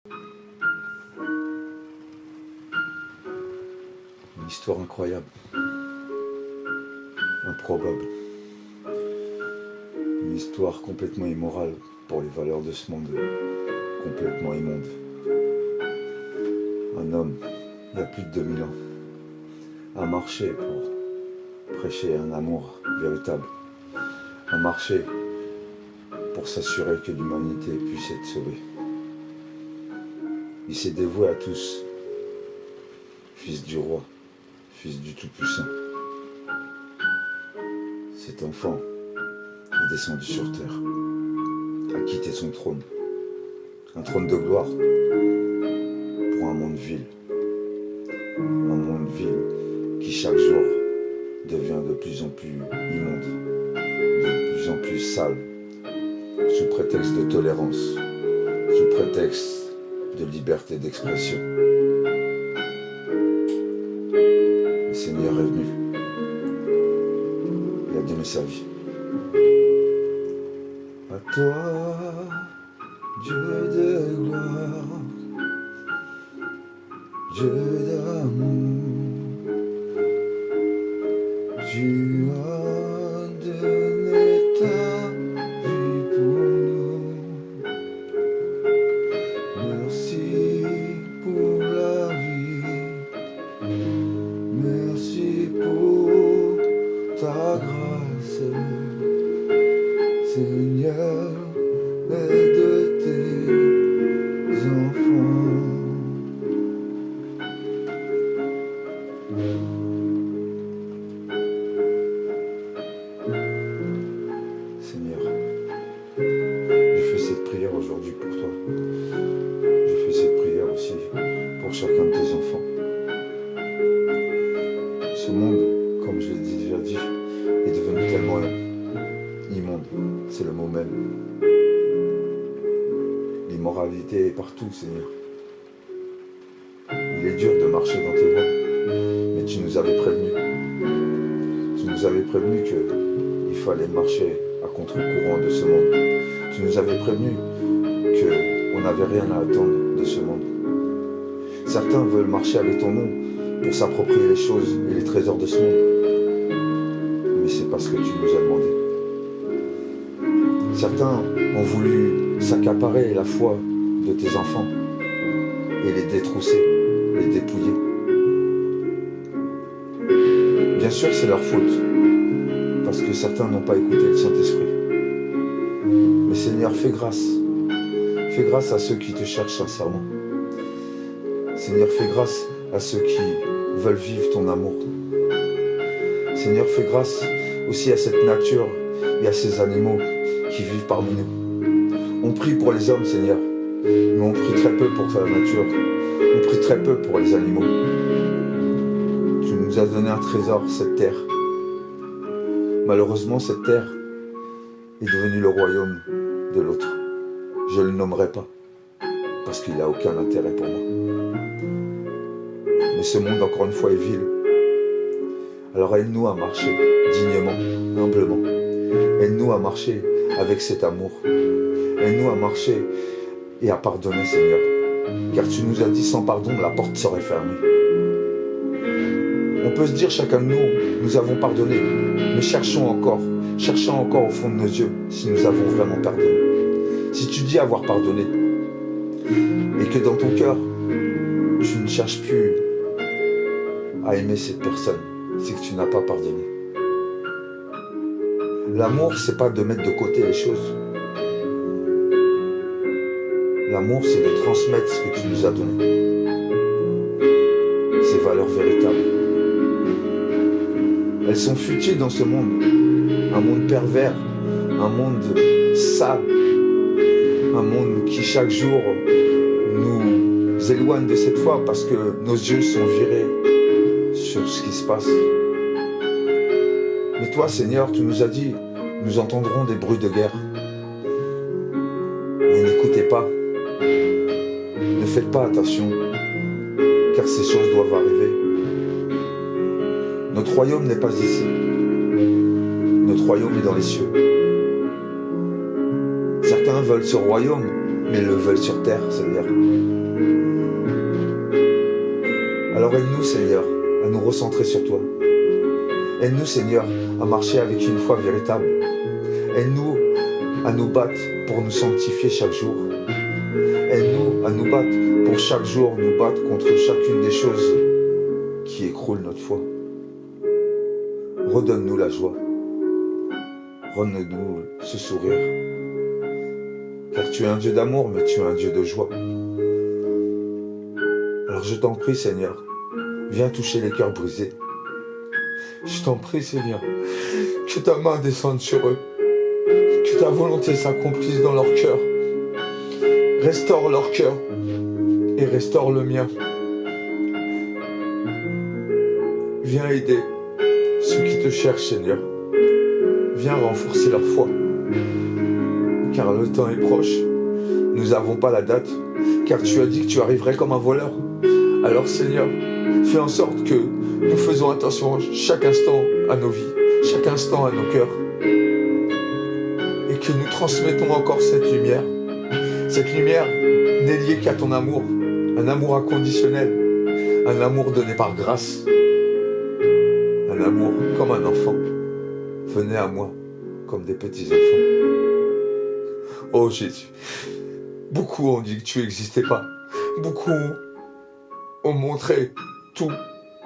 Une histoire incroyable, improbable. Une histoire complètement immorale pour les valeurs de ce monde, complètement immonde. Un homme, il y a plus de 2000 ans, a marché pour prêcher un amour véritable, a marché pour s'assurer que l'humanité puisse être sauvée. Il s'est dévoué à tous, fils du roi, fils du Tout-Puissant. Cet enfant est descendu sur terre, a quitté son trône, un trône de gloire, pour un monde vil qui chaque jour devient de plus en plus immonde, de plus en plus sale, sous prétexte de tolérance, sous prétexte de liberté d'expression. Le Seigneur est venu, il a donné sa vie. À toi, Dieu de gloire, Dieu d'amour, tu as donné ta vie pour nous. Merci pour la vie, merci pour ta grâce, Seigneur, aide tes enfants. Seigneur, je fais cette prière aujourd'hui pour toi. Je fais cette prière aussi pour chacun de tes enfants. Ce monde, comme je l'ai déjà dit, est devenu tellement immonde. C'est le mot même. L'immoralité est partout, Seigneur. Il est dur de marcher dans tes voies, mais tu nous avais prévenus. Tu nous avais prévenus qu'il fallait marcher à contre-courant de ce monde. Tu nous avais prévenus qu'on n'avait rien à attendre de ce monde. Certains veulent marcher avec ton nom pour s'approprier les choses et les trésors de ce monde. Mais c'est pas ce que tu nous as demandé. Certains ont voulu s'accaparer la foi de tes enfants et les détrousser, les dépouiller. Bien sûr, c'est leur faute, parce que certains n'ont pas écouté le Saint-Esprit. Mais Seigneur, fais grâce. Fais grâce à ceux qui te cherchent sincèrement. Seigneur, fais grâce à ceux qui veulent vivre ton amour. Seigneur, fais grâce aussi à cette nature et à ces animaux qui vivent parmi nous. On prie pour les hommes, Seigneur, mais on prie très peu pour la nature. On prie très peu pour les animaux. Tu nous as donné un trésor, cette terre. Malheureusement, cette terre est devenue le royaume de l'autre. Je ne le nommerai pas, parce qu'il n'a aucun intérêt pour moi. Mais ce monde, encore une fois, est vil. Alors aide-nous à marcher dignement, humblement. Aide-nous à marcher avec cet amour. Aide-nous à marcher et à pardonner, Seigneur. Car tu nous as dit, sans pardon, la porte serait fermée. On peut se dire, chacun de nous, nous avons pardonné. Mais cherchons encore au fond de nos yeux, si nous avons vraiment pardonné. Si tu dis avoir pardonné, et que dans ton cœur, tu ne cherches plus à aimer cette personne, c'est que tu n'as pas pardonné. L'amour, c'est pas de mettre de côté les choses. L'amour, c'est de transmettre ce que tu nous as donné. Ces valeurs véritables. Elles sont futiles dans ce monde. Un monde pervers, un monde sale, un monde qui chaque jour nous éloigne de cette foi parce que nos yeux sont virés sur ce qui se passe. Mais toi, Seigneur, tu nous as dit, nous entendrons des bruits de guerre. Mais n'écoutez pas. Ne faites pas attention, car ces choses doivent arriver. Notre royaume n'est pas ici. Notre royaume est dans les cieux. Certains veulent ce royaume, mais le veulent sur terre, Seigneur. Alors aide-nous, Seigneur, à nous recentrer sur toi. Aide-nous, Seigneur, à marcher avec une foi véritable. Aide-nous à nous battre pour nous sanctifier chaque jour. Aide-nous à nous battre pour chaque jour nous battre contre chacune des choses qui écroulent notre foi. Redonne-nous la joie. Redonne-nous ce sourire. Car tu es un Dieu d'amour, mais tu es un Dieu de joie. Alors je t'en prie, Seigneur, viens toucher les cœurs brisés. Je t'en prie, Seigneur, que ta main descende sur eux, que ta volonté s'accomplisse dans leur cœur. Restaure leur cœur et restaure le mien. Viens aider ceux qui te cherchent, Seigneur. Viens renforcer leur foi. Car le temps est proche. Nous n'avons pas la date. Car tu as dit que tu arriverais comme un voleur. Alors, Seigneur, fais en sorte que nous faisons attention chaque instant à nos vies, chaque instant à nos cœurs. Et que nous transmettons encore cette lumière. Cette lumière n'est liée qu'à ton amour. Un amour inconditionnel. Un amour donné par grâce. Un amour comme un enfant. Venez à moi comme des petits enfants. Oh Jésus, beaucoup ont dit que tu n'existais pas. Beaucoup ont montré tout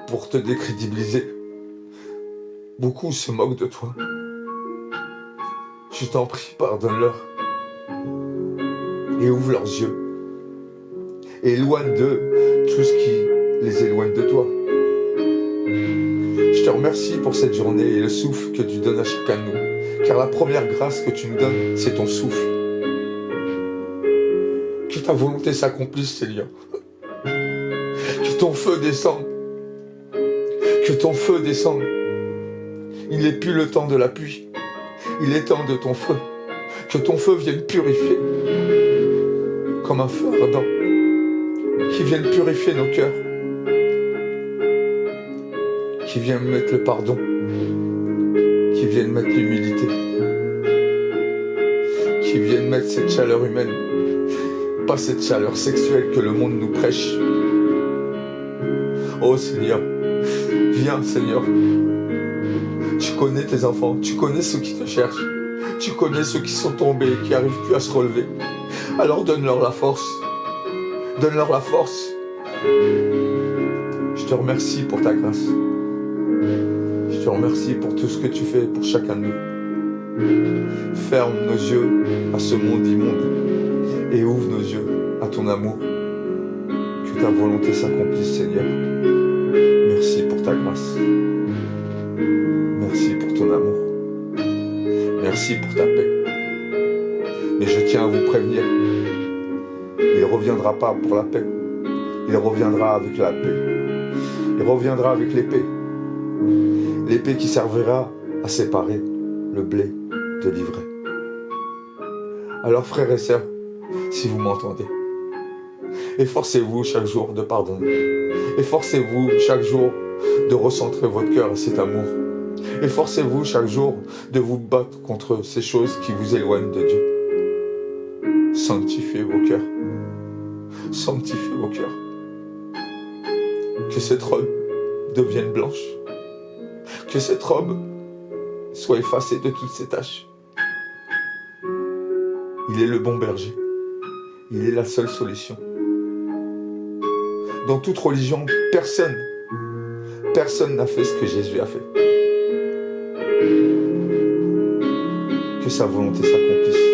pour te décrédibiliser. Beaucoup se moquent de toi. Je t'en prie, pardonne-leur. Et ouvre leurs yeux. Et éloigne d'eux tout ce qui les éloigne de toi. Je te remercie pour cette journée et le souffle que tu donnes à chacun de nous. Car la première grâce que tu nous donnes, c'est ton souffle. Que ta volonté s'accomplisse, Seigneur. Que ton feu descende. Que ton feu descende. Il n'est plus le temps de la pluie. Il est temps de ton feu. Que ton feu vienne purifier. Comme un feu ardent. Qui vienne purifier nos cœurs. Qui vienne mettre le pardon. Qui vienne mettre l'humilité. Qui vienne mettre cette chaleur humaine. Pas cette chaleur sexuelle que le monde nous prêche. Oh Seigneur, viens Seigneur. Tu connais tes enfants, tu connais ceux qui te cherchent. Tu connais ceux qui sont tombés et qui n'arrivent plus à se relever. Alors donne-leur la force. Donne-leur la force. Je te remercie pour ta grâce. Je te remercie pour tout ce que tu fais pour chacun de nous. Ferme nos yeux à ce monde immonde et ouvre nos yeux à ton amour. Que ta volonté s'accomplisse, Seigneur. Merci pour ta grâce. Merci pour ton amour. Merci pour ta paix. Mais je tiens à vous prévenir, il ne reviendra pas pour la paix. Il reviendra avec la paix. Il reviendra avec l'épée. L'épée qui servira à séparer le blé de l'ivraie. Alors frères et sœurs, si vous m'entendez, efforcez-vous chaque jour de pardonner. Efforcez-vous chaque jour de recentrer votre cœur à cet amour. Efforcez-vous chaque jour de vous battre contre ces choses qui vous éloignent de Dieu. Sanctifiez vos cœurs. Sanctifiez vos cœurs. Que cette robe devienne blanche. Que cette robe soit effacée de toutes ses taches. Il est le bon berger. Il est la seule solution. Dans toute religion, personne n'a fait ce que Jésus a fait. Que sa volonté s'accomplisse.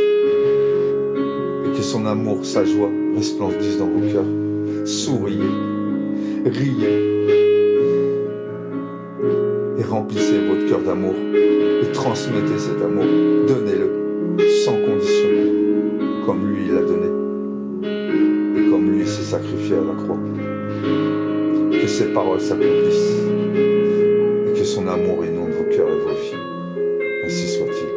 Et que son amour, sa joie resplendissent dans vos cœurs. Souriez, riez. Et remplissez votre cœur d'amour. Et transmettez cet amour. Donnez-le sans condition. Comme lui, il l'a donné. Et comme lui s'est sacrifié à la croix. Que ses paroles s'accomplissent. Et que son amour inonde vos cœurs et vos vies. Ainsi soit-il.